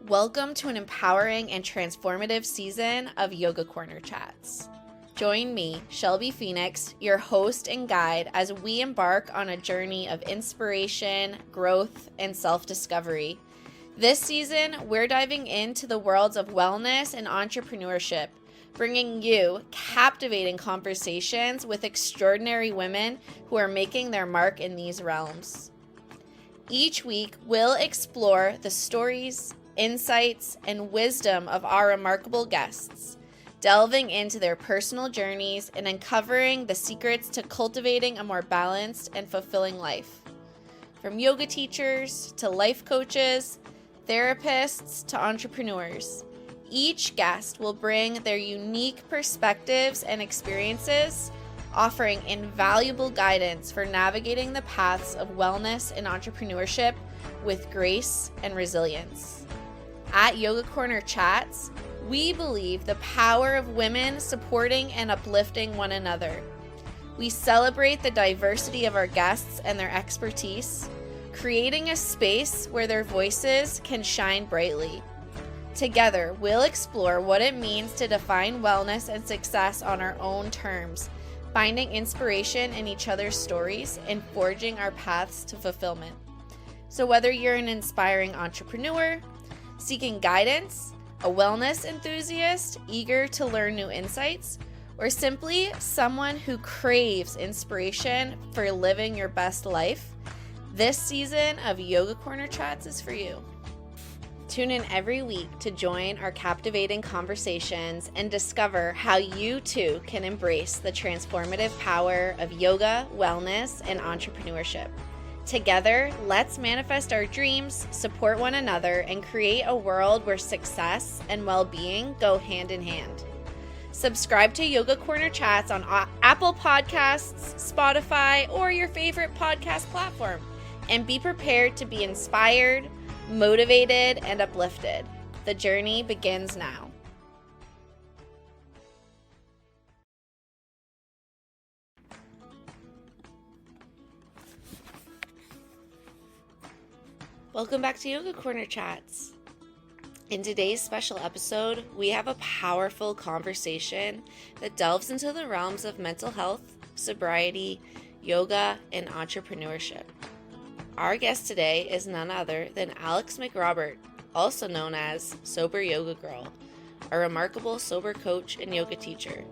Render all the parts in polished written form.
Welcome to an empowering and transformative season of Yoga Corner Chats. Join me, Shelby Phoenix, your host and guide, as we embark on a journey of inspiration, growth, and self-discovery. This season, we're diving into the worlds of wellness and entrepreneurship, bringing you captivating conversations with extraordinary women who are making their mark in these realms. Each week, we'll explore the stories, insights, and wisdom of our remarkable guests, delving into their personal journeys and uncovering the secrets to cultivating a more balanced and fulfilling life. From yoga teachers to life coaches, therapists to entrepreneurs, each guest will bring their unique perspectives and experiences, offering invaluable guidance for navigating the paths of wellness and entrepreneurship with grace and resilience. At Yoga Corner Chats, we believe the power of women supporting and uplifting one another. We celebrate the diversity of our guests and their expertise, creating a space where their voices can shine brightly. Together, we'll explore what it means to define wellness and success on our own terms, finding inspiration in each other's stories and forging our paths to fulfillment. So whether you're an inspiring entrepreneur, seeking guidance, a wellness enthusiast eager to learn new insights, or simply someone who craves inspiration for living your best life, this season of Yoga Corner Chats is for you. Tune in every week to join our captivating conversations and discover how you too can embrace the transformative power of yoga, wellness, and entrepreneurship. Together, let's manifest our dreams, support one another, and create a world where success and well-being go hand in hand. Subscribe to Yoga Corner Chats on Apple Podcasts, Spotify, or your favorite podcast platform, and be prepared to be inspired, motivated, and uplifted. The journey begins now. Welcome back to Yoga Corner Chats. In today's special episode, we have a powerful conversation that delves into the realms of mental health, sobriety, yoga, and entrepreneurship. Our guest today is none other than Alex McRobert, also known as Sober Yoga Girl, a remarkable sober coach and yoga teacher.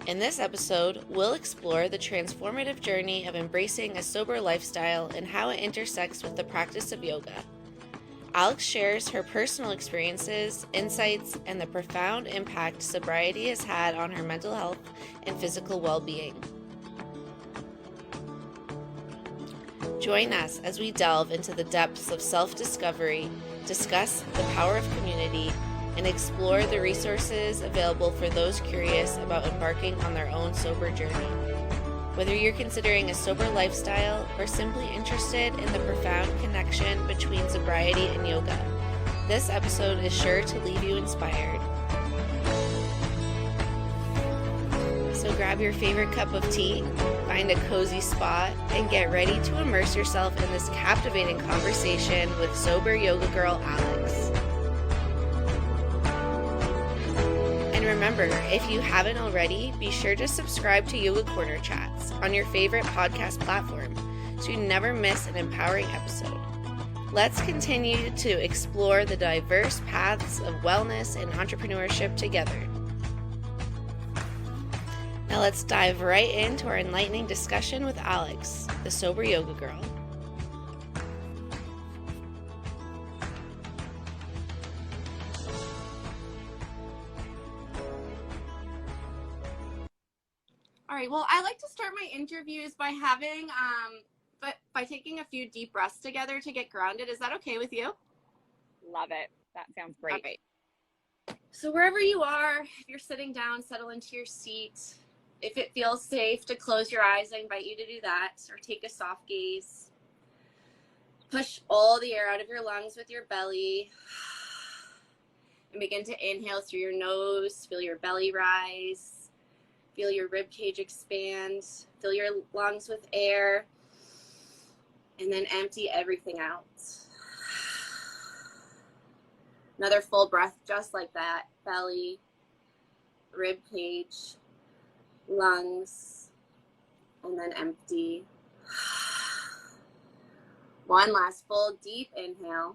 In this episode, we'll explore the transformative journey of embracing a sober lifestyle and how it intersects with the practice of yoga. Alex shares her personal experiences, insights, and the profound impact sobriety has had on her mental health and physical well-being. Join us as we delve into the depths of self-discovery, discuss the power of community, and explore the resources available for those curious about embarking on their own sober journey. Whether you're considering a sober lifestyle or simply interested in the profound connection between sobriety and yoga, this episode is sure to leave you inspired. So grab your favorite cup of tea, find a cozy spot, and get ready to immerse yourself in this captivating conversation with sober yoga girl Alex. And remember, if you haven't already, be sure to subscribe to Yoga Corner Chats on your favorite podcast platform so you never miss an empowering episode. Let's continue to explore the diverse paths of wellness and entrepreneurship together. Now let's dive right into our enlightening discussion with Alex, the Sober Yoga Girl. All right, well, I like to start my interviews by having, by taking a few deep breaths together to get grounded. Is that okay with you? Love it. That sounds great. All right. So wherever you are, if you're sitting down, settle into your seat. If it feels safe to close your eyes, I invite you to do that, or take a soft gaze. Push all the air out of your lungs with your belly. And begin to inhale through your nose. Feel your belly rise. Feel your rib cage expand. Fill your lungs with air. And then empty everything out. Another full breath, just like that. Belly, rib cage, lungs, and then empty. One last full deep inhale.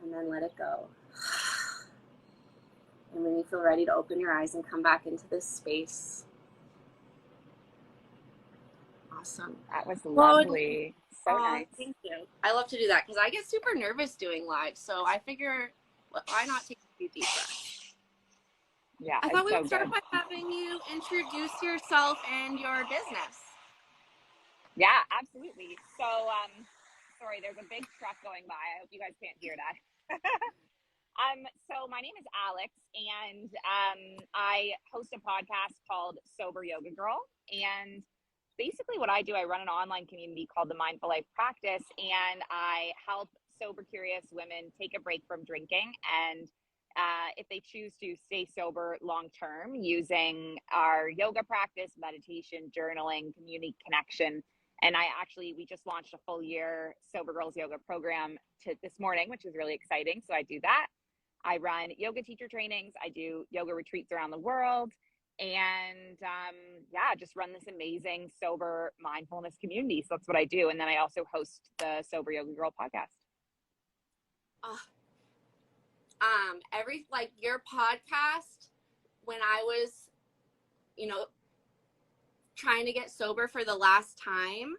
And then let it go. And when you feel ready to open your eyes and come back into this space. Awesome. That was lovely. So nice. Thank you. I love to do that because I get super nervous doing live. So I figure, why not take a few deep breaths? Yeah, I thought we would start by having you introduce yourself and your business. Yeah, absolutely. So, sorry, there's a big truck going by. I hope you guys can't hear that. So my name is Alex, and I host a podcast called Sober Yoga Girl. And basically what I do, I run an online community called the Mindful Life Practice, and I help sober curious women take a break from drinking, and if they choose to stay sober long term, using our yoga practice, meditation, journaling, community connection. And we just launched a full year Sober Girls Yoga program this morning, which is really exciting. So I do that. I run yoga teacher trainings. I do yoga retreats around the world. And just run this amazing sober mindfulness community. So that's what I do. And then I also host the Sober Yoga Girl podcast. Your podcast, when I was, trying to get sober for the last time,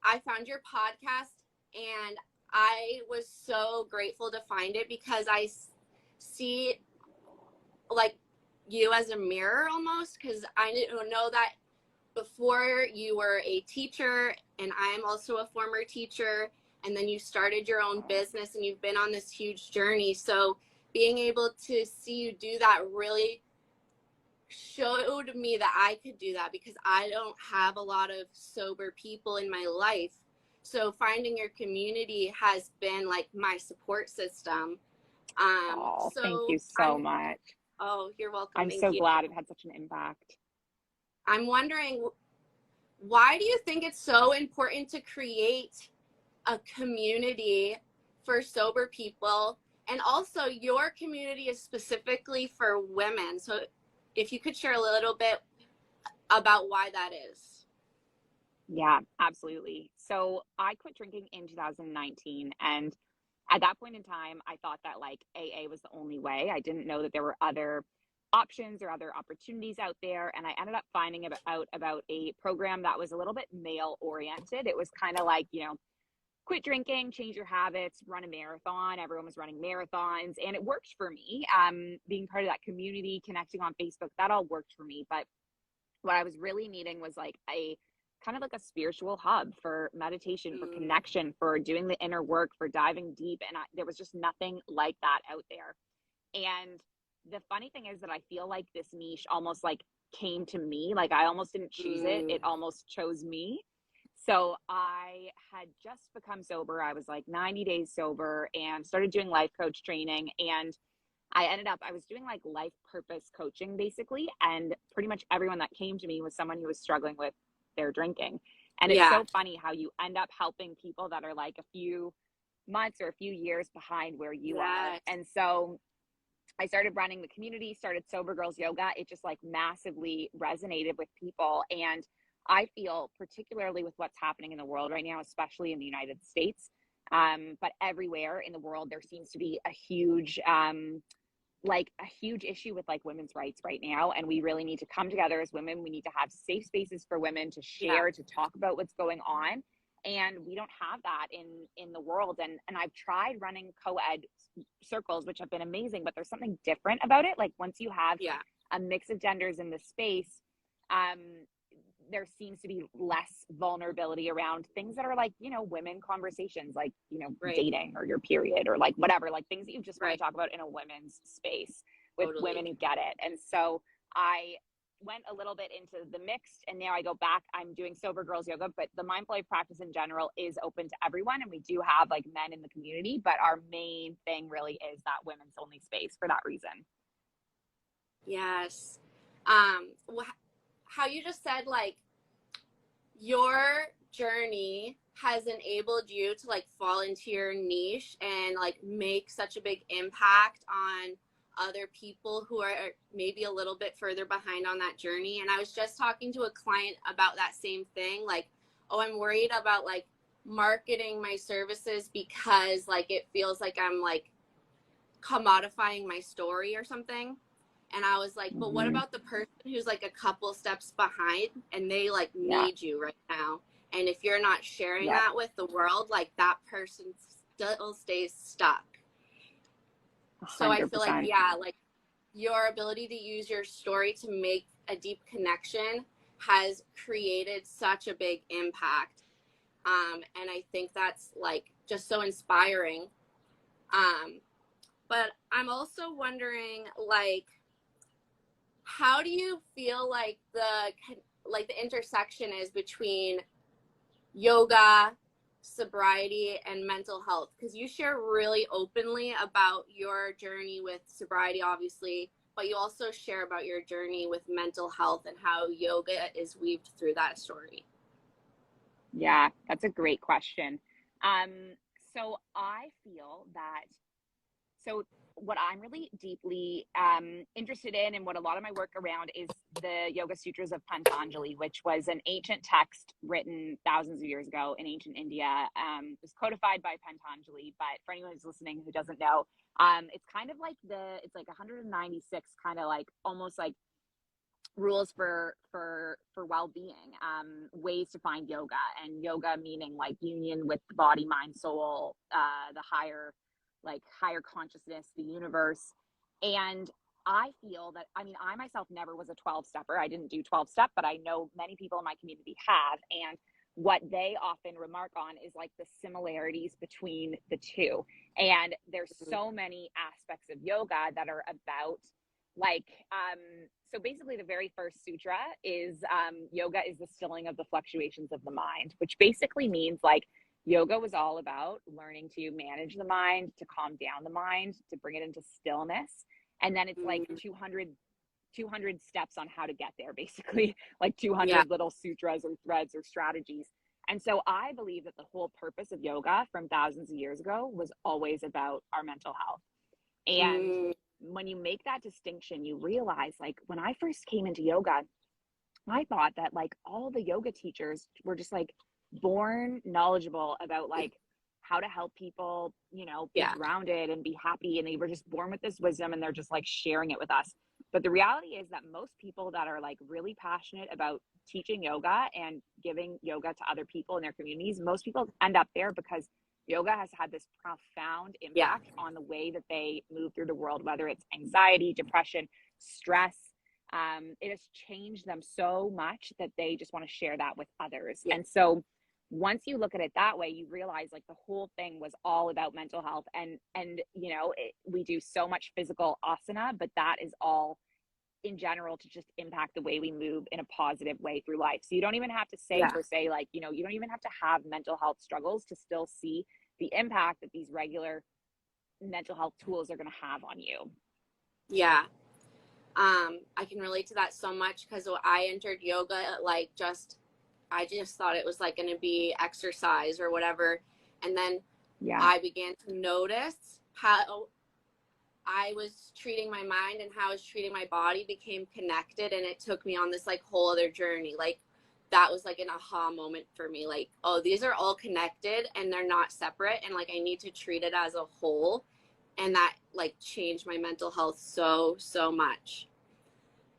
I found your podcast and I was so grateful to find it because I see like you as a mirror almost, because I didn't know that before you were a teacher, and I'm also a former teacher, and then you started your own business and you've been on this huge journey. So being able to see you do that really showed me that I could do that, because I don't have a lot of sober people in my life. So finding your community has been like my support system. Thank you so much. Oh, you're welcome. I'm so glad it had such an impact. I'm wondering, why do you think it's so important to create a community for sober people? And also your community is specifically for women. So if you could share a little bit about why that is. Yeah, absolutely. So I quit drinking in 2019. And at that point in time, I thought that like AA was the only way. I didn't know that there were other options or other opportunities out there. And I ended up finding out about a program that was a little bit male oriented. It was kind of like, quit drinking, change your habits, run a marathon. Everyone was running marathons, and it worked for me. Being part of that community, connecting on Facebook, that all worked for me. But what I was really needing was like a kind of like a spiritual hub for meditation, for connection, for doing the inner work, for diving deep. And there was just nothing like that out there. And the funny thing is that I feel like this niche almost like came to me. Like I almost didn't choose it. It almost chose me. So I had just become sober. I was like 90 days sober and started doing life coach training. And I was doing like life purpose coaching basically. And pretty much everyone that came to me was someone who was struggling with their drinking. And it's so funny how you end up helping people that are like a few months or a few years behind where you are. And so I started running the community, started Sober Girls Yoga. It just like massively resonated with people. And I feel particularly with what's happening in the world right now, especially in the United States, but everywhere in the world, there seems to be a huge issue with like women's rights right now. And we really need to come together as women. We need to have safe spaces for women to share, to talk about what's going on. And we don't have that in the world. And I've tried running co-ed circles, which have been amazing, but there's something different about it. Like once you have a mix of genders in the space, there seems to be less vulnerability around things that are like, women conversations, like, dating or your period or like whatever, like things that you just want to talk about in a women's space with women who get it. And so I went a little bit into the mixed, and now I go back, I'm doing Sober Girls Yoga, but the mindful life practice in general is open to everyone. And we do have like men in the community, but our main thing really is that women's only space for that reason. Yes. How you just said, like, your journey has enabled you to like fall into your niche and like make such a big impact on other people who are maybe a little bit further behind on that journey. And I was just talking to a client about that same thing, like, oh, I'm worried about like marketing my services because like it feels like I'm like commodifying my story or something. And I was like, but what about the person who's like a couple steps behind and they like need you right now? And if you're not sharing that with the world, like that person still stays stuck. 100%. So I feel like, like your ability to use your story to make a deep connection has created such a big impact. And I think that's like just so inspiring. But I'm also wondering, like, how do you feel like the intersection is between yoga, sobriety, and mental health? Because you share really openly about your journey with sobriety, obviously, but you also share about your journey with mental health and how yoga is weaved through that story. Yeah, that's a great question. So I feel that, so what I'm really deeply interested in and what a lot of my work around is the Yoga Sutras of Patanjali, which was an ancient text written thousands of years ago in ancient India. It was codified by Patanjali, but for anyone who's listening who doesn't know, it's kind of like it's like 196 kind of like almost like rules for well-being, ways to find yoga, and yoga meaning like union with the body, mind, soul, the higher consciousness, the universe. And I feel that, I mean, I myself never was a 12-stepper. I didn't do 12-step, but I know many people in my community have. And what they often remark on is like the similarities between the two. And there's so many aspects of yoga that are about like, so basically the very first sutra is yoga is the stilling of the fluctuations of the mind, which basically means like yoga was all about learning to manage the mind, to calm down the mind, to bring it into stillness. And then it's like 200 steps on how to get there, basically, like 200 little sutras or threads or strategies. And so I believe that the whole purpose of yoga from thousands of years ago was always about our mental health. And when you make that distinction, you realize, like, when I first came into yoga, I thought that like all the yoga teachers were just like born knowledgeable about like how to help people, you know, be grounded and be happy. And they were just born with this wisdom and they're just like sharing it with us. But the reality is that most people that are like really passionate about teaching yoga and giving yoga to other people in their communities, most people end up there because yoga has had this profound impact on the way that they move through the world, whether it's anxiety, depression, stress. It has changed them so much that they just want to share that with others. And so once you look at it that way, you realize like the whole thing was all about mental health. And you know, we do so much physical asana, but that is all in general to just impact the way we move in a positive way through life. So you don't even have to say per se, like, you know, you don't even have to have mental health struggles to still see the impact that these regular mental health tools are going to have on you. Yeah. I can relate to that so much because I entered yoga, like I just thought it was like going to be exercise or whatever. And then I began to notice how I was treating my mind and how I was treating my body became connected. And it took me on this like whole other journey. Like that was like an aha moment for me. Like, oh, these are all connected and they're not separate. And like, I need to treat it as a whole. And that like changed my mental health so much.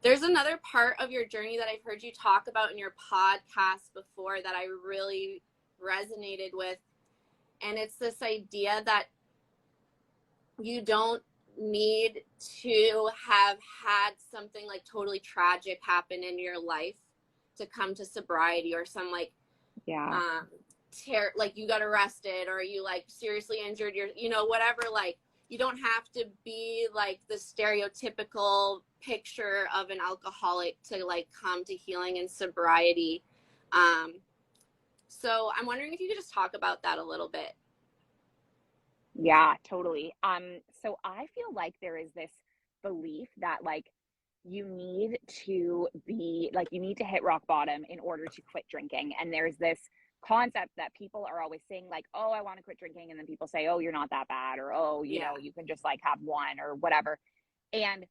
There's another part of your journey that I've heard you talk about in your podcast before that I really resonated with. And it's this idea that you don't need to have had something like totally tragic happen in your life to come to sobriety, or some like like you got arrested or you like seriously injured your, you know, whatever. Like you don't have to be like the stereotypical picture of an alcoholic to like come to healing and sobriety. So I'm wondering if you could just talk about that a little bit. Yeah, totally. So I feel like there is this belief that like you need to be like, you need to hit rock bottom in order to quit drinking. And there's this concept that people are always saying like, oh, I want to quit drinking. And then people say, oh, you're not that bad. Or, oh, you know, you can just like have one or whatever. And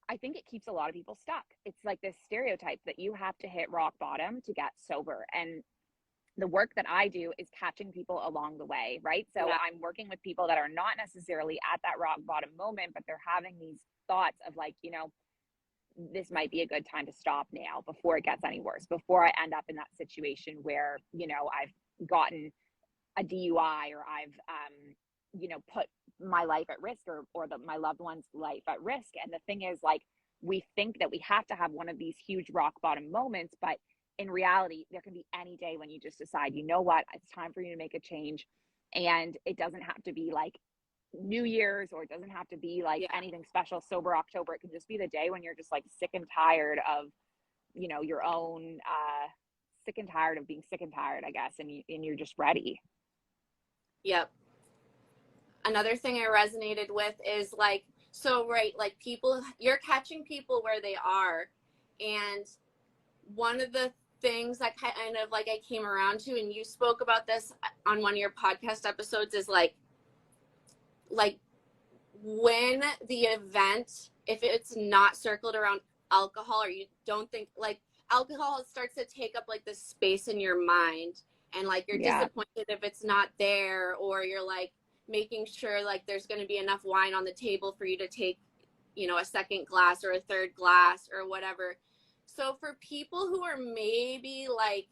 I think it keeps a lot of people stuck. It's like this stereotype that you have to hit rock bottom to get sober. And the work that I do is catching people along the way, right? So I'm working with people that are not necessarily at that rock bottom moment, but they're having these thoughts of like, you know, this might be a good time to stop now before it gets any worse, before I end up in that situation where, you know, I've gotten a DUI or I've, you know, put my life at risk or my loved one's life at risk. And the thing is, like, we think that we have to have one of these huge rock bottom moments, but in reality, there can be any day when you just decide, you know what, it's time for you to make a change. And it doesn't have to be like New Year's, or it doesn't have to be like anything special, sober October. It can just be the day when you're just like sick and tired of, you know, your own, sick and tired of being sick and tired, I guess. And you're just ready. Yep. Another thing I resonated with is like, so, right, like people, you're catching people where they are. And one of the things that kind of like I came around to, and you spoke about this on one of your podcast episodes, is like when the event, if it's not circled around alcohol, or you don't think like alcohol starts to take up like the space in your mind, and like you're disappointed if it's not there, or you're like making sure like there's going to be enough wine on the table for you to take, you know, a second glass or a third glass or whatever. So for people who are maybe like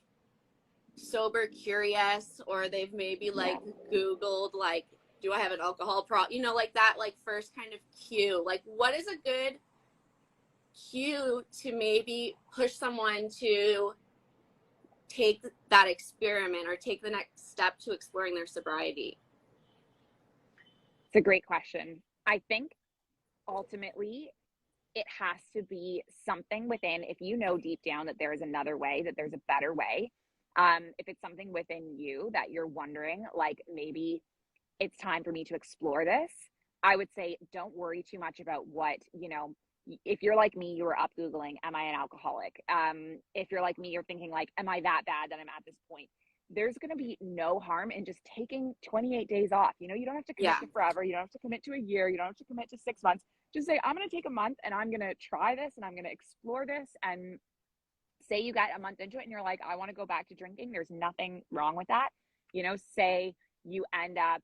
sober curious, or they've maybe like Googled like, do I have an alcohol problem? You know, like that, like first kind of cue, like what is a good cue to maybe push someone to take that experiment or take the next step to exploring their sobriety? It's a great question. I think ultimately it has to be something within, if you know deep down that there is another way, that there's a better way. If it's something within you that you're wondering, like maybe it's time for me to explore this, I would say don't worry too much about what, you know, if you're like me, you were up Googling, am I an alcoholic? If you're like me, you're thinking like, am I that bad that I'm at this point? There's going to be no harm in just taking 28 days off. You know, you don't have to commit to forever. You don't have to commit to a year. You don't have to commit to 6 months. Just say, I'm going to take a month and I'm going to try this and I'm going to explore this. And say you get a month into it and you're like, I want to go back to drinking. There's nothing wrong with that. You know, say you end up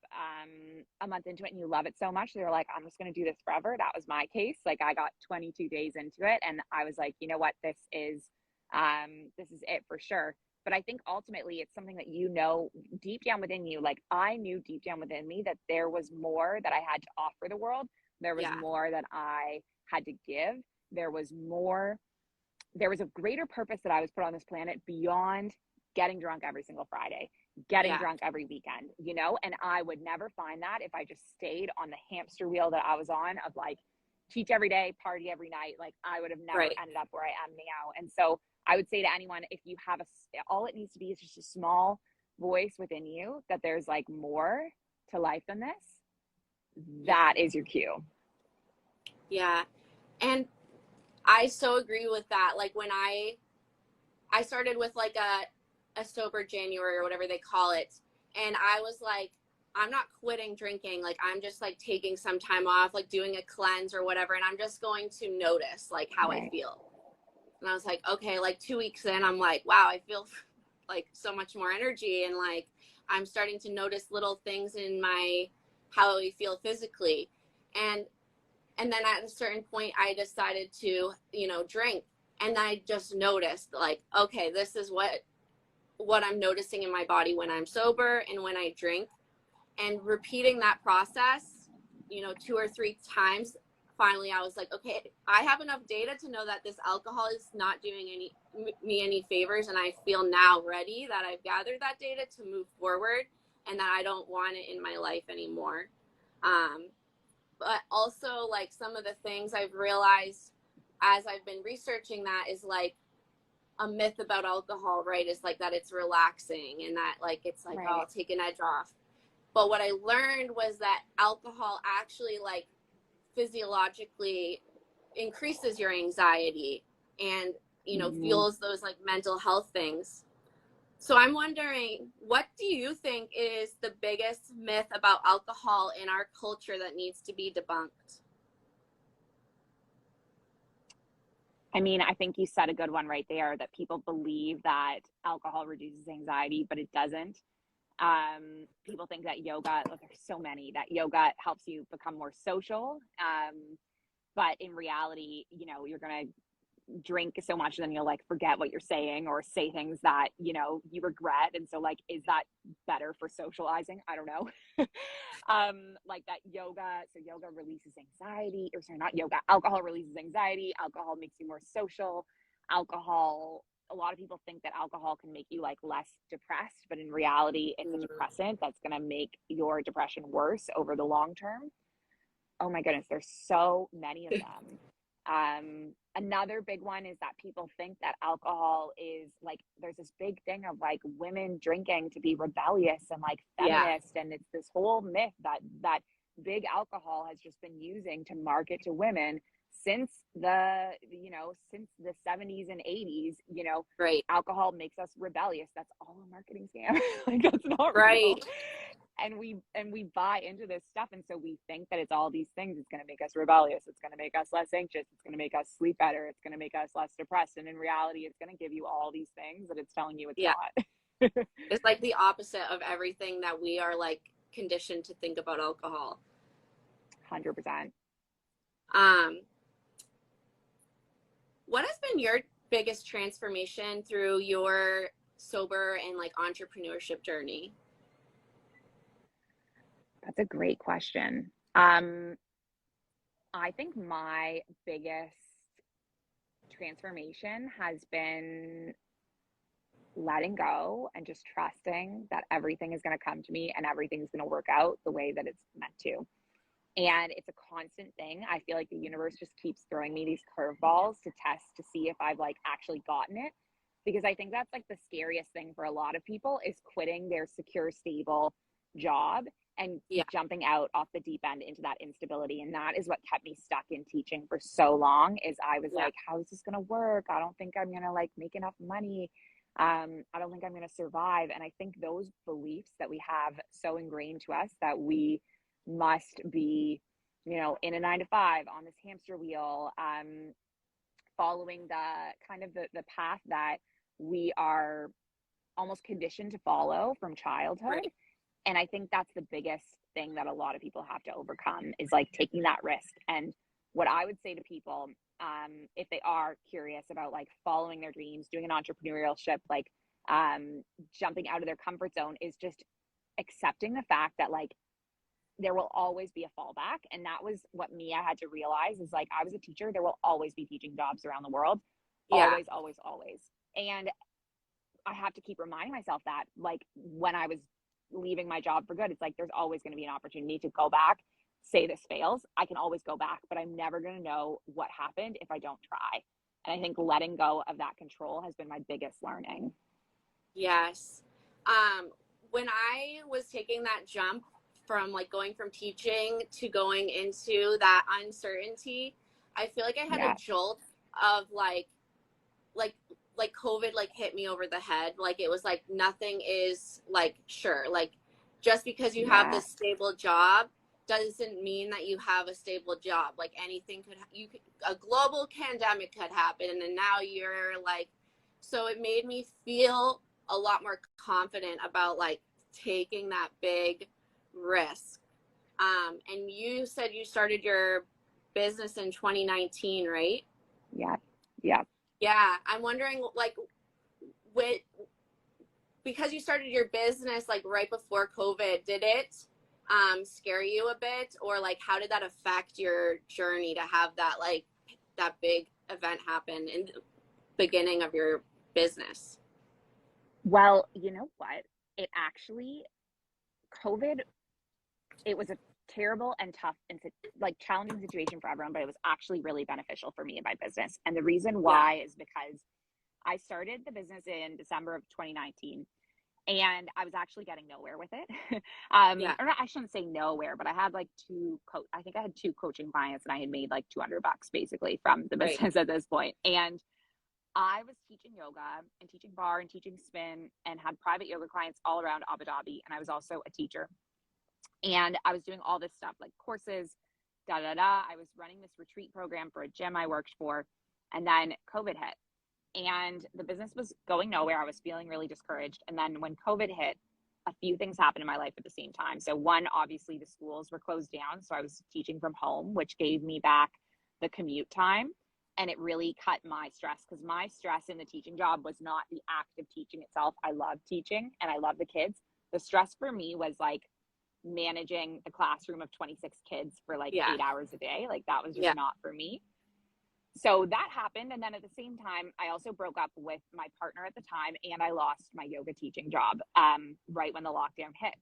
a month into it and you love it so much that you're like, I'm just going to do this forever. That was my case. Like I got 22 days into it and I was like, you know what, this is it for sure. But I think ultimately it's something that, you know, deep down within you, like I knew deep down within me that there was more that I had to offer the world. There was more that I had to give. There was a greater purpose that I was put on this planet beyond getting drunk every single Friday, getting drunk every weekend, you know, and I would never find that if I just stayed on the hamster wheel that I was on of like teach every day, party every night. Like I would have never ended up where I am now. And so I would say to anyone, if you have all it needs to be is just a small voice within you that there's like more to life than this. That is your cue. Yeah. And I so agree with that. Like when I started with like a sober January or whatever they call it. And I was like, I'm not quitting drinking. Like I'm just like taking some time off, like doing a cleanse or whatever. And I'm just going to notice like how I feel. And I was like, okay, like 2 weeks in, I'm like, wow, I feel like so much more energy. And like, I'm starting to notice little things in how I feel physically. And then at a certain point I decided to, you know, drink. And I just noticed like, okay, this is what I'm noticing in my body when I'm sober and when I drink. And repeating that process, you know, 2 or 3 times, finally I was like, okay, I have enough data to know that this alcohol is not doing me any favors. And I feel now ready that I've gathered that data to move forward and that I don't want it in my life anymore. But also like some of the things I've realized as I've been researching that is like a myth about alcohol, right? Is like that it's relaxing and that like, it's like, oh, I'll take an edge off. But what I learned was that alcohol actually like physiologically increases your anxiety and, you know, fuels those like mental health things. So I'm wondering, what do you think is the biggest myth about alcohol in our culture that needs to be debunked? I mean, I think you said a good one right there, that people believe that alcohol reduces anxiety, but it doesn't. People think that yoga, oh, there's so many, that yoga helps you become more social. But in reality, you know, you're going to drink so much, then you'll like forget what you're saying or say things that, you know, you regret. And so like, is that better for socializing? I don't know. Like that yoga, so yoga releases anxiety, or sorry, not yoga, alcohol releases anxiety. Alcohol makes you more social. Alcohol, a lot of people think that alcohol can make you like less depressed, but in reality, it's a depressant that's going to make your depression worse over the long term. Oh my goodness, there's so many of them. Another big one is that people think that alcohol is like, there's this big thing of like women drinking to be rebellious and like feminist. Yeah. And it's this whole myth that big alcohol has just been using to market to women since the, you know, since the 70s and 80s, you know, right. Alcohol makes us rebellious. That's all a marketing scam. Like that's not right. real. And we buy into this stuff, and so we think that it's all these things. It's going to make us rebellious, it's going to make us less anxious, it's going to make us sleep better, it's going to make us less depressed, and in reality it's going to give you all these things that it's telling you it's not. It's like the opposite of everything that we are like conditioned to think about alcohol. 100%. What has been your biggest transformation through your sober and like entrepreneurship journey? That's a great question. I think my biggest transformation has been letting go and just trusting that everything is going to come to me and everything's going to work out the way that it's meant to. And it's a constant thing. I feel like the universe just keeps throwing me these curveballs to test to see if I've like actually gotten it. Because I think that's like the scariest thing for a lot of people is quitting their secure, stable job and jumping out off the deep end into that instability. And that is what kept me stuck in teaching for so long, is I was like, how is this going to work? I don't think I'm going to like make enough money. I don't think I'm going to survive. And I think those beliefs that we have so ingrained to us that we must be, you know, in a 9-to-5 on this hamster wheel, following the kind of the path that we are almost conditioned to follow from childhood. Right. And I think that's the biggest thing that a lot of people have to overcome, is like taking that risk. And what I would say to people, if they are curious about like following their dreams, doing an entrepreneurship, like jumping out of their comfort zone, is just accepting the fact that like there will always be a fallback. And that was what Mia had to realize, is like, I was a teacher. There will always be teaching jobs around the world. Always, always, always. And I have to keep reminding myself that, like, when I was leaving my job for good, it's like, there's always going to be an opportunity to go back. Say this fails, I can always go back, but I'm never going to know what happened if I don't try. And I think letting go of that control has been my biggest learning. Yes. When I was taking that jump from like going from teaching to going into that uncertainty, I feel like I had a jolt of like COVID like hit me over the head. Like it was like nothing is like sure. Like just because you have this stable job doesn't mean that you have a stable job. Like anything could a global pandemic could happen, and now you're like, so it made me feel a lot more confident about like taking that big risk. And you said you started your business in 2019, right? Yeah. I'm wondering, like, because you started your business like right before COVID, did it scare you a bit, or like how did that affect your journey to have that like that big event happen in the beginning of your business? Well, you know what? It actually, COVID, it was a terrible and tough and like challenging situation for everyone, but it was actually really beneficial for me and my business. And the reason why is because I started the business in December of 2019, and I was actually getting nowhere with it. Or not, I shouldn't say nowhere, but I had like I think I had 2 coaching clients, and I had made like $200 basically from the business at this point. And I was teaching yoga and teaching bar and teaching spin and had private yoga clients all around Abu Dhabi. And I was also a teacher. And I was doing all this stuff like courses, da da da. I was running this retreat program for a gym I worked for. And then COVID hit and the business was going nowhere. I was feeling really discouraged. And then when COVID hit, a few things happened in my life at the same time. So one, obviously the schools were closed down. So I was teaching from home, which gave me back the commute time. And it really cut my stress because my stress in the teaching job was not the act of teaching itself. I love teaching and I love the kids. The stress for me was like managing a classroom of 26 kids for like 8 hours a day. Like that was just not for me. So that happened. And then at the same time, I also broke up with my partner at the time and I lost my yoga teaching job right when the lockdown hit.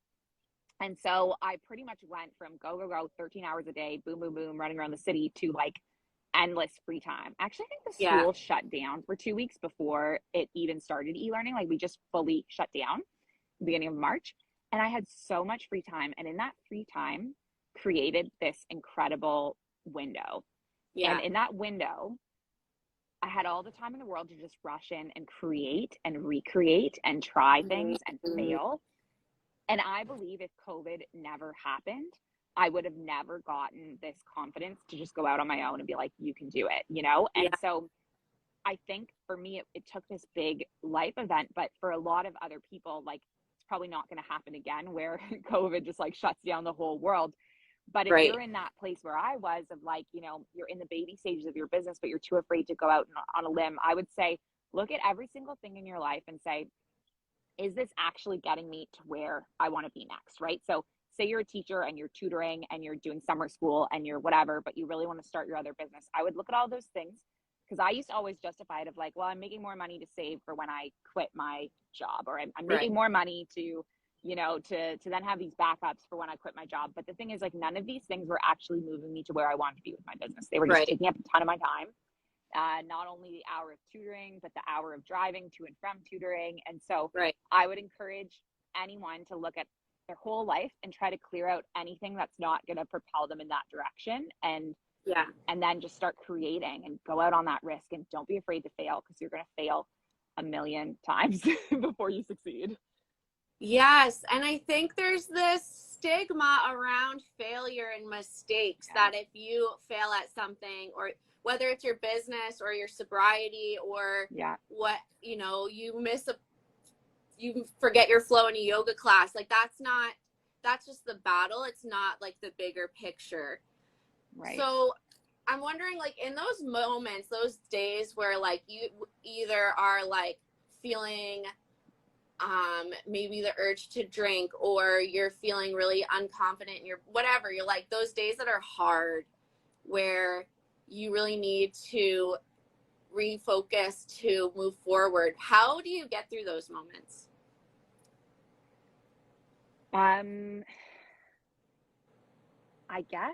And so I pretty much went from go, 13 hours a day, boom, boom, boom, running around the city to like endless free time. Actually, I think the school shut down for 2 weeks before it even started e-learning. Like we just fully shut down beginning of March. And I had so much free time. And in that free time created this incredible window. And in that window, I had all the time in the world to just rush in and create and recreate and try things and fail. And I believe if COVID never happened, I would have never gotten this confidence to just go out on my own and be like, you can do it, you know? And so I think for me, it took this big life event, but for a lot of other people, like it's probably not going to happen again where COVID just like shuts down the whole world. But if you're in that place where I was of like, you know, you're in the baby stages of your business, but you're too afraid to go out on a limb, I would say, look at every single thing in your life and say, is this actually getting me to where I want to be next, right? So say you're a teacher and you're tutoring and you're doing summer school and you're whatever, but you really want to start your other business. I would look at all those things because I used to always justify it of like, well, I'm making more money to save for when I quit my job, or I'm making more money to, you know, to then have these backups for when I quit my job. But the thing is, like, none of these things were actually moving me to where I wanted to be with my business. They were just taking up a ton of my time. Not only the hour of tutoring, but the hour of driving to and from tutoring. And so I would encourage anyone to look at their whole life and try to clear out anything that's not going to propel them in that direction. And then just start creating and go out on that risk and don't be afraid to fail because you're going to fail a million times before you succeed. Yes. And I think there's this stigma around failure and mistakes that if you fail at something, or whether it's your business or your sobriety or what, you know, you forget your flow in a yoga class, like that's just the battle. It's not like the bigger picture. Right. So I'm wondering, like, in those moments, those days where like you either are like feeling maybe the urge to drink, or you're feeling really unconfident in your whatever, you're like those days that are hard where you really need to refocus to move forward. How do you get through those moments? I guess,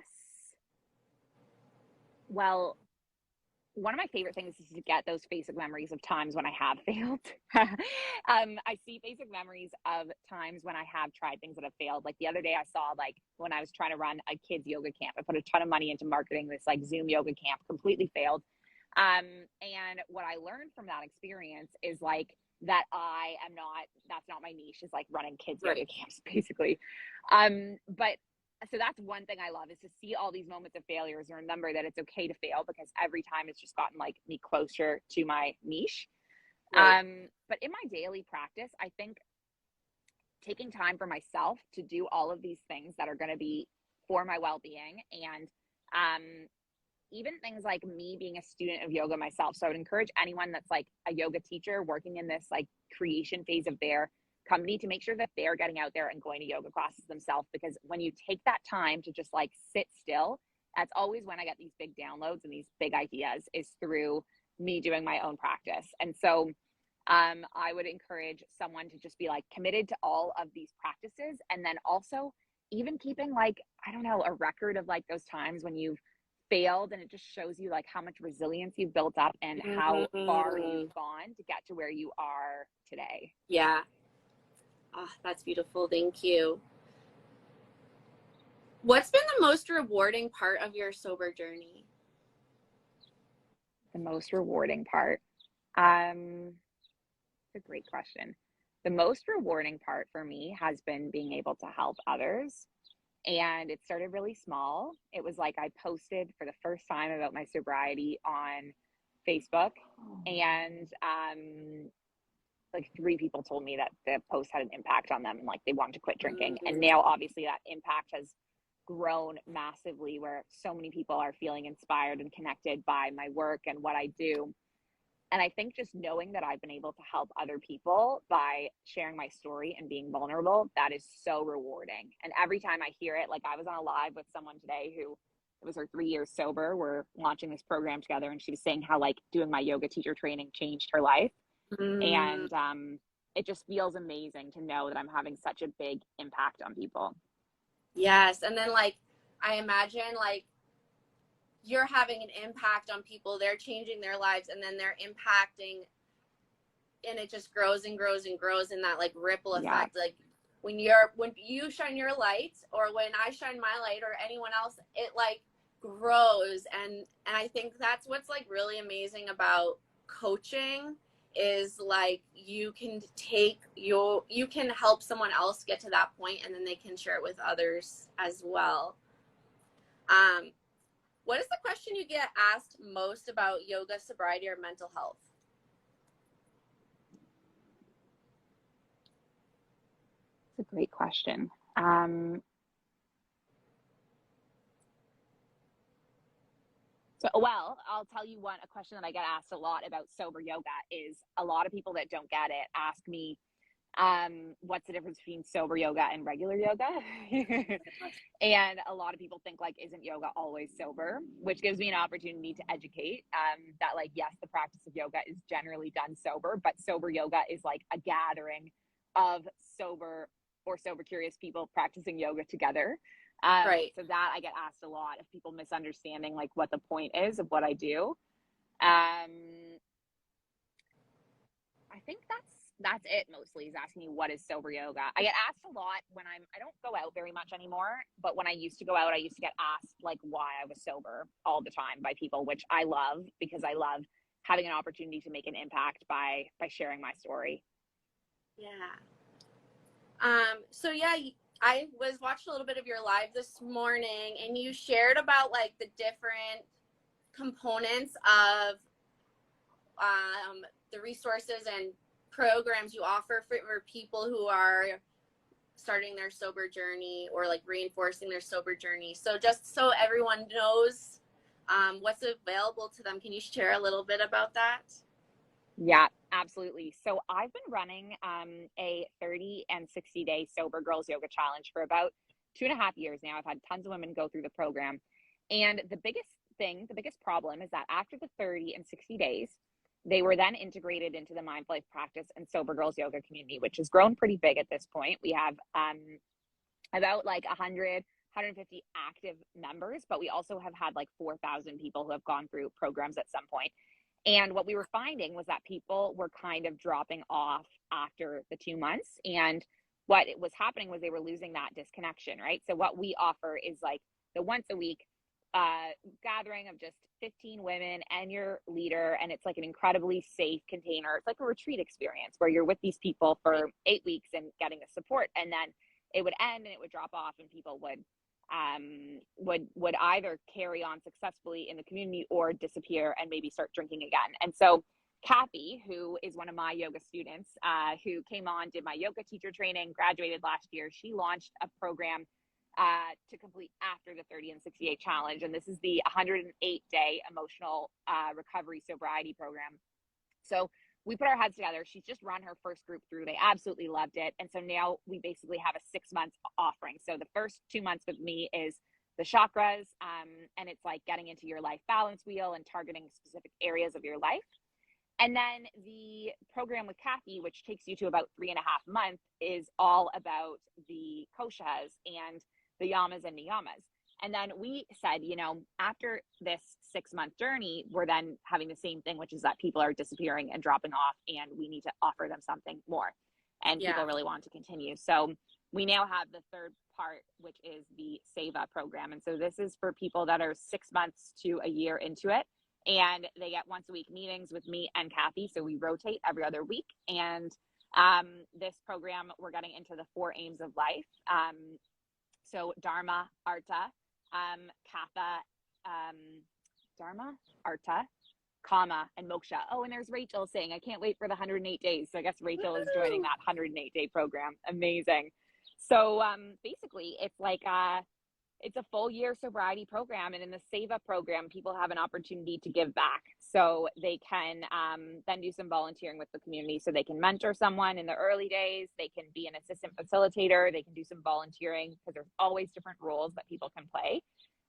well, one of my favorite things is to get those basic memories of times when I have failed. I see basic memories of times when I have tried things that have failed. Like the other day I saw, like, when I was trying to run a kids yoga camp, I put a ton of money into marketing this like Zoom yoga camp, completely failed. And what I learned from that experience is like that that's not my niche, is like running kids yoga camps basically. But so that's one thing I love, is to see all these moments of failures and remember that it's okay to fail, because every time it's just gotten like me closer to my niche. But in my daily practice, I think taking time for myself to do all of these things that are going to be for my well-being, and even things like me being a student of yoga myself. So I would encourage anyone that's like a yoga teacher working in this like creation phase of their company to make sure that they're getting out there and going to yoga classes themselves, because when you take that time to just like sit still, that's always when I get these big downloads and these big ideas, is through me doing my own practice. And so I would encourage someone to just be like committed to all of these practices, and then also even keeping like, I don't know, a record of like those times when you've failed, and it just shows you like how much resilience you've built up and how far you've gone to get to where you are today. Yeah. Oh, that's beautiful. Thank you. What's been the most rewarding part of your sober journey? The most rewarding part. It's a great question. The most rewarding part for me has been being able to help others. And it started really small. It was like I posted for the first time about my sobriety on Facebook, and like 3 people told me that the post had an impact on them and like they wanted to quit drinking. And now obviously that impact has grown massively, where so many people are feeling inspired and connected by my work and what I do. And I think just knowing that I've been able to help other people by sharing my story and being vulnerable, that is so rewarding. And every time I hear it, like I was on a live with someone today who, it was her 3 years sober. We're launching this program together, and she was saying how like doing my yoga teacher training changed her life. Mm. And it just feels amazing to know that I'm having such a big impact on people. Yes. And then like, I imagine like you're having an impact on people, they're changing their lives, and then they're impacting, and it just grows and grows and grows in that like ripple Yeah. effect. Like when you shine your light, or when I shine my light, or anyone else, it like grows. And I think that's what's like really amazing about coaching, is like you can you can help someone else get to that point, and then they can share it with others as well. What is the question you get asked most about yoga, sobriety, or mental health? It's a great question. Well, I'll tell you a question that I get asked a lot about sober yoga is, a lot of people that don't get it ask me, what's the difference between sober yoga and regular yoga? And a lot of people think like, isn't yoga always sober? Which gives me an opportunity to educate, that like, yes, the practice of yoga is generally done sober, but sober yoga is like a gathering of sober or sober curious people practicing yoga together. Right. So that I get asked a lot of people misunderstanding like what the point is of what I do. I think that's it mostly, is asking me what is sober yoga. I get asked a lot when I don't go out very much anymore, but when I used to go out, I used to get asked like why I was sober all the time by people, which I love, because I love having an opportunity to make an impact by sharing my story. Yeah. So yeah, I was watching a little bit of your live this morning, and you shared about like the different components of the resources and programs you offer for people who are starting their sober journey, or like reinforcing their sober journey. So just so everyone knows what's available to them, can you share a little bit about that? Yeah, absolutely. So I've been running a 30 and 60 day sober girls yoga challenge for about 2.5 years now. I've had tons of women go through the program. And the biggest problem is that after the 30 and 60 days, they were then integrated into the Mindful Life Practice and Sober Girls Yoga community, which has grown pretty big at this point. We have about like 150 active members, but we also have had like 4,000 people who have gone through programs at some point. And what we were finding was that people were kind of dropping off after the 2 months. And what was happening was they were losing that disconnection, right? So what we offer is like the once a week gathering of just 15 women and your leader. And it's like an incredibly safe container. It's like a retreat experience where you're with these people for 8 weeks and getting the support. And then it would end and it would drop off, and people would either carry on successfully in the community or disappear and maybe start drinking again. And so Kathy, who is one of my yoga students, who came on, did my yoga teacher training, graduated last year, she launched a program to complete after the 30 and 60 day challenge. And this is the 108-day emotional recovery sobriety program. So we put our heads together. She's just run her first group through. They absolutely loved it. And so now we basically have a 6-month offering. So the first 2 months with me is the chakras, and it's like getting into your life balance wheel and targeting specific areas of your life. And then the program with Kathy, which takes you to about 3.5 months, is all about the koshas and the yamas and niyamas. And then we said, after this 6-month journey, we're then having the same thing, which is that people are disappearing and dropping off, and we need to offer them something more. And people really want to continue. So we now have the third part, which is the Seva program. And so this is for people that are 6 months to a year into it. And they get once a week meetings with me and Kathy. So we rotate every other week. And this program, we're getting into the 4 aims of life. So Dharma, Artha, Katha, Dharma, Artha, Kama, and Moksha. Oh, and there's Rachel saying, I can't wait for the 108 days. So I guess Rachel is joining that 108-day program. Amazing. So basically, it's like it's a full year sobriety program. And in the Save Up program, people have an opportunity to give back. So they can then do some volunteering with the community. So they can mentor someone in the early days. They can be an assistant facilitator. They can do some volunteering because there's always different roles that people can play.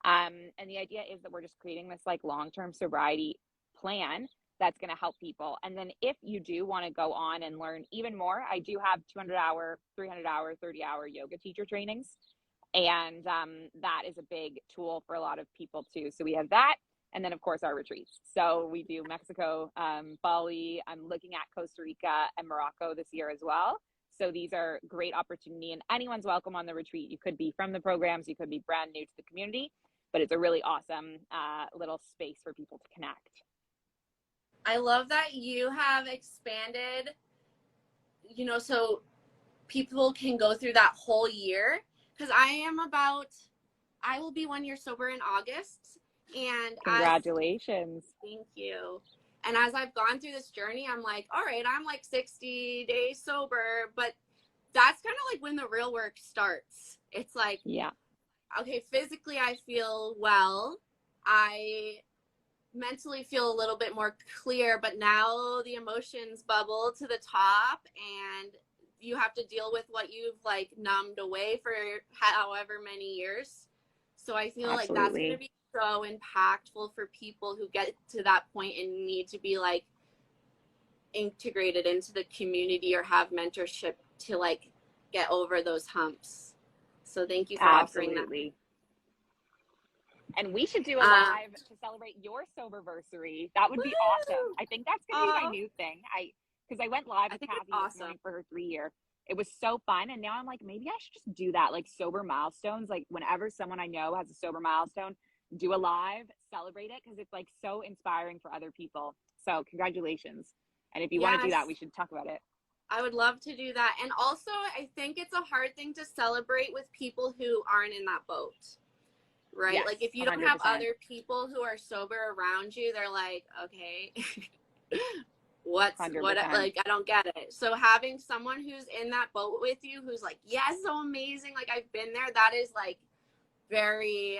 And the idea is that we're just creating this like long-term sobriety plan that's going to help people. And then if you do want to go on and learn even more, I do have 200-hour, 300-hour, 30-hour yoga teacher trainings. And that is a big tool for a lot of people too. So we have that. And then of course our retreats. So we do Mexico, Bali. I'm looking at Costa Rica and Morocco this year as well. So these are great opportunity, and anyone's welcome on the retreat. You could be from the programs, you could be brand new to the community, but it's a really awesome little space for people to connect. I love that you have expanded, you know, so people can go through that whole year. Because I will be 1 year sober in August. And congratulations. Thank you. And as I've gone through this journey, I'm like, all right, I'm like 60 days sober, but that's kind of like when the real work starts. It's like, yeah, okay, physically I feel well. I mentally feel a little bit more clear, but now the emotions bubble to the top and you have to deal with what you've like numbed away for however many years. So I feel like that's going to be so impactful for people who get to that point and need to be like integrated into the community or have mentorship to like get over those humps. So thank you for offering that. And we should do a live to celebrate your soberversary. That would be awesome. I think that's going to be my new thing. Because I went live with Kathy this morning for her 3-year. It was so fun. And now I'm like, maybe I should just do that, like sober milestones. Like whenever someone I know has a sober milestone, do a live, celebrate it, because it's like so inspiring for other people. So congratulations. And if you want to do that, we should talk about it. I would love to do that. And also, I think it's a hard thing to celebrate with people who aren't in that boat. Right? Yes, like if you 100%. don't have other people who are sober around you, they're like, okay, what, like, I don't get it. So having someone who's in that boat with you, who's like, yes, so amazing. Like I've been there. That is like very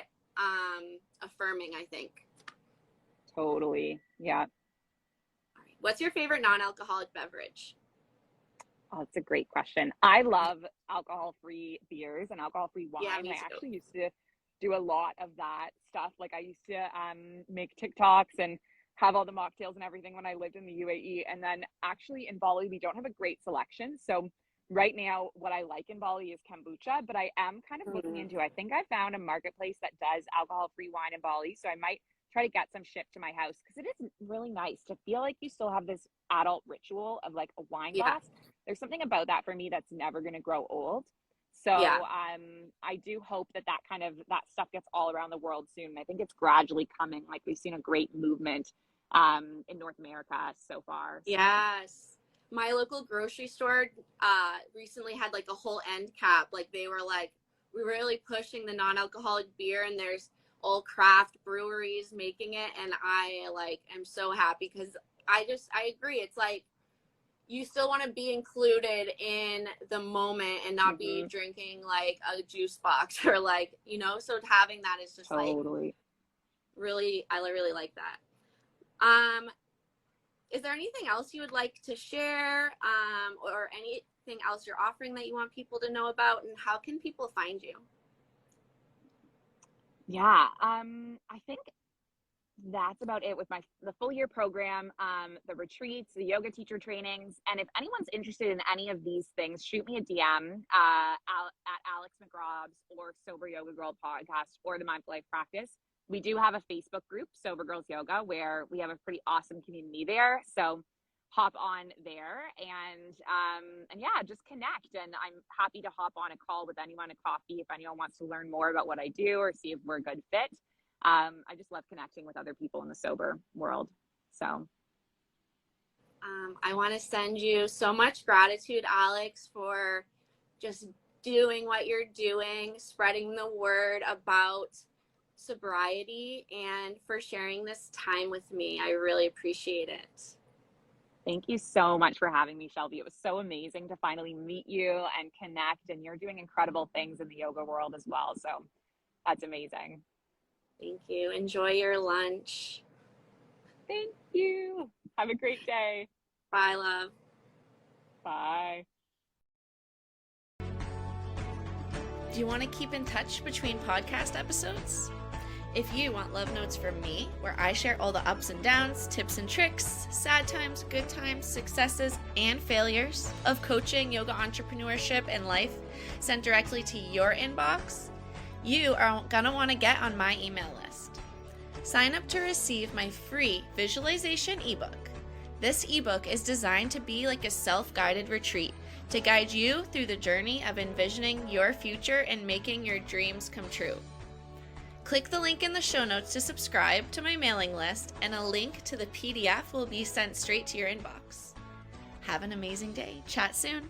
affirming, I think. Totally. Yeah. All right. What's your favorite non-alcoholic beverage? Oh, it's a great question. I love alcohol-free beers and alcohol-free wine. Yeah, me too. I actually used to do a lot of that stuff. Like I used to make TikToks and have all the mocktails and everything when I lived in the UAE. And then actually in Bali, we don't have a great selection. So right now, what I like in Bali is kombucha, but I am kind of looking into, I think I found a marketplace that does alcohol-free wine in Bali. So I might try to get some shipped to my house, because it is really nice to feel like you still have this adult ritual of like a wine glass. There's something about that for me that's never going to grow old. So I do hope that that stuff gets all around the world soon. I think it's gradually coming. Like we've seen a great movement in North America so far. So. Yes. My local grocery store recently had like a whole end cap. Like they were like, we're really pushing the non-alcoholic beer, and there's all craft breweries making it. And I like am so happy, because I agree. It's like, you still want to be included in the moment and not be drinking like a juice box or like, you know, so having that is just like really, I really like that. Is there anything else you would like to share or anything else you're offering that you want people to know about, and how can people find you? Yeah, I think that's about it with the full year program, the retreats, the yoga teacher trainings. And if anyone's interested in any of these things, shoot me a DM at Alex McRob's or Sober Yoga Girl podcast or the Mindful Life Practice. We do have a Facebook group, Sober Girls Yoga, where we have a pretty awesome community there. So hop on there and yeah, just connect. And I'm happy to hop on a call with anyone, a coffee, if anyone wants to learn more about what I do or see if we're a good fit. I just love connecting with other people in the sober world. So I want to send you so much gratitude, Alex, for just doing what you're doing, spreading the word about sobriety, and for sharing this time with me. I really appreciate it. thank you so much for having me, Shelby. It was so amazing to finally meet you and connect, and you're doing incredible things in the yoga world as well. So that's amazing. Thank you. Enjoy your lunch. Thank you. Have a great day. Bye, love. Bye. Do you want to keep in touch between podcast episodes? If you want love notes from me, where I share all the ups and downs, tips and tricks, sad times, good times, successes, and failures of coaching, yoga entrepreneurship, and life sent directly to your inbox, you are going to want to get on my email list. Sign up to receive my free visualization ebook. This ebook is designed to be like a self-guided retreat to guide you through the journey of envisioning your future and making your dreams come true. Click the link in the show notes to subscribe to my mailing list, and a link to the PDF will be sent straight to your inbox. Have an amazing day. Chat soon.